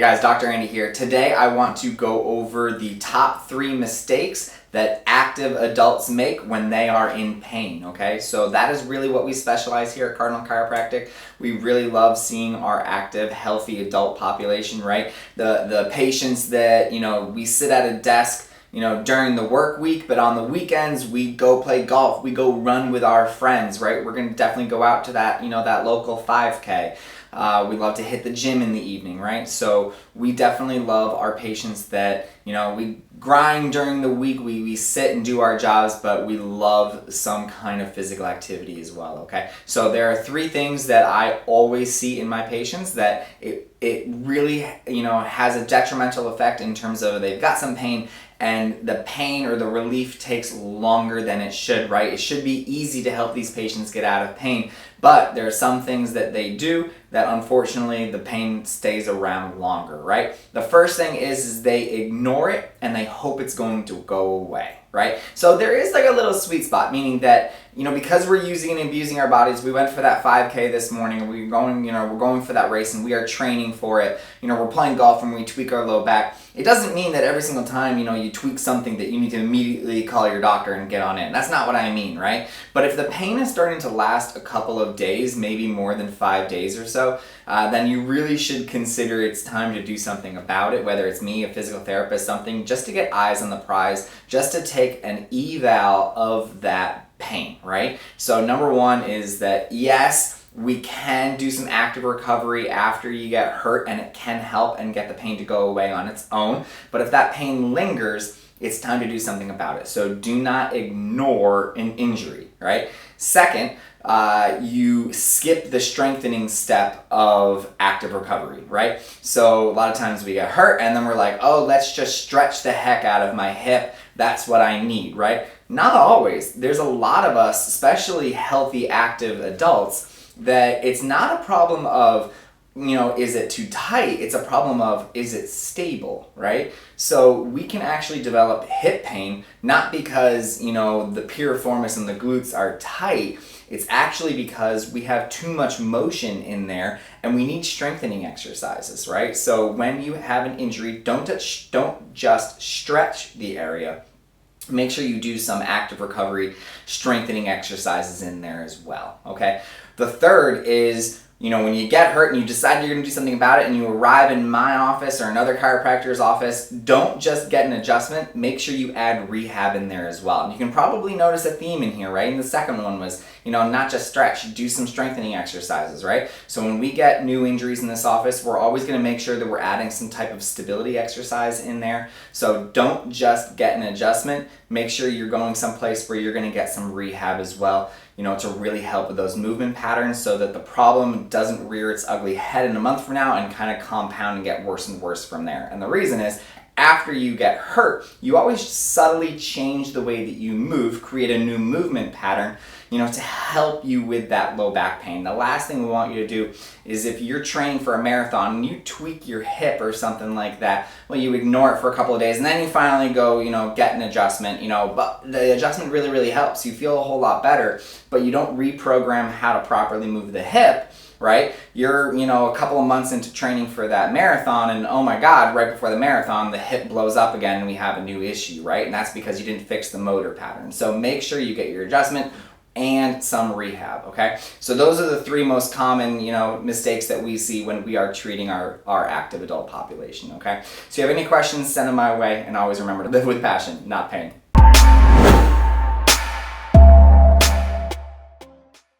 guys, Dr. Andy here. Today I want to go over the top 3 mistakes that active adults make when they are in pain, okay? So that is really what we specialize here at Cardinal Chiropractic. We really love seeing our active, healthy adult population, right? The patients that, we sit at a desk, during the work week, but on the weekends we go play golf, we go run with our friends, right? We're gonna definitely go out to that, that local 5K. We love to hit the gym in the evening, right? So we definitely love our patients that, we grind during the week, we sit and do our jobs, but we love some kind of physical activity as well, okay? So there are 3 things that I always see in my patients that it really, has a detrimental effect in terms of they've got some pain and the pain or the relief takes longer than it should, right? It should be easy to help these patients get out of pain, but there are some things that they do that unfortunately the pain stays around longer, right? The first thing is they ignore it and they hope it's going to go away, right? So there is like a little sweet spot, meaning that, because we're using and abusing our bodies, we went for that 5K this morning, and we're going for that race and we are training for it. We're playing golf and we tweak our low back. It doesn't mean that every single time, you tweak something that you need to immediately call your doctor and get on it. That's not what I mean, right? But if the pain is starting to last a couple of days, maybe more than 5 days or so, then you really should consider it's time to do something about it, whether it's me, a physical therapist, something, just to get eyes on the prize, just to take an eval of that pain, right? So number 1 is that yes, we can do some active recovery after you get hurt, and it can help and get the pain to go away on its own. But if that pain lingers, it's time to do something about it. So do not ignore an injury, right? Second, you skip the strengthening step of active recovery, right? So a lot of times we get hurt and then we're like, oh, let's just stretch the heck out of my hip. That's what I need, right? Not always. There's a lot of us, especially healthy, active adults, that it's not a problem of, is it too tight? It's a problem of, is it stable, right? So we can actually develop hip pain, not because, the piriformis and the glutes are tight. It's actually because we have too much motion in there and we need strengthening exercises, right? So when you have an injury, don't just stretch the area. Make sure you do some active recovery strengthening exercises in there as well, okay? The third is, when you get hurt and you decide you're going to do something about it and you arrive in my office or another chiropractor's office, don't just get an adjustment, make sure you add rehab in there as well. And you can probably notice a theme in here, right? And the second one was, not just stretch, do some strengthening exercises, right? So when we get new injuries in this office, we're always going to make sure that we're adding some type of stability exercise in there. So don't just get an adjustment, make sure you're going someplace where you're going to get some rehab as well, to really help with those movement patterns so that the problem doesn't rear its ugly head in a month from now and kind of compound and get worse and worse from there. And the reason is, after you get hurt, you always subtly change the way that you move, create a new movement pattern, to help you with that low back pain. The last thing we want you to do is, if you're training for a marathon and you tweak your hip or something like that, well, you ignore it for a couple of days and then you finally go, get an adjustment, but the adjustment really, really helps. You feel a whole lot better, but you don't reprogram how to properly move the hip, right? You're, a couple of months into training for that marathon and oh my God, right before the marathon, the hip blows up again and we have a new issue, right? And that's because you didn't fix the motor pattern. So make sure you get your adjustment and some rehab, okay? So those are the 3 most common, mistakes that we see when we are treating our active adult population, okay? So if you have any questions, send them my way, and always remember to live with passion, not pain.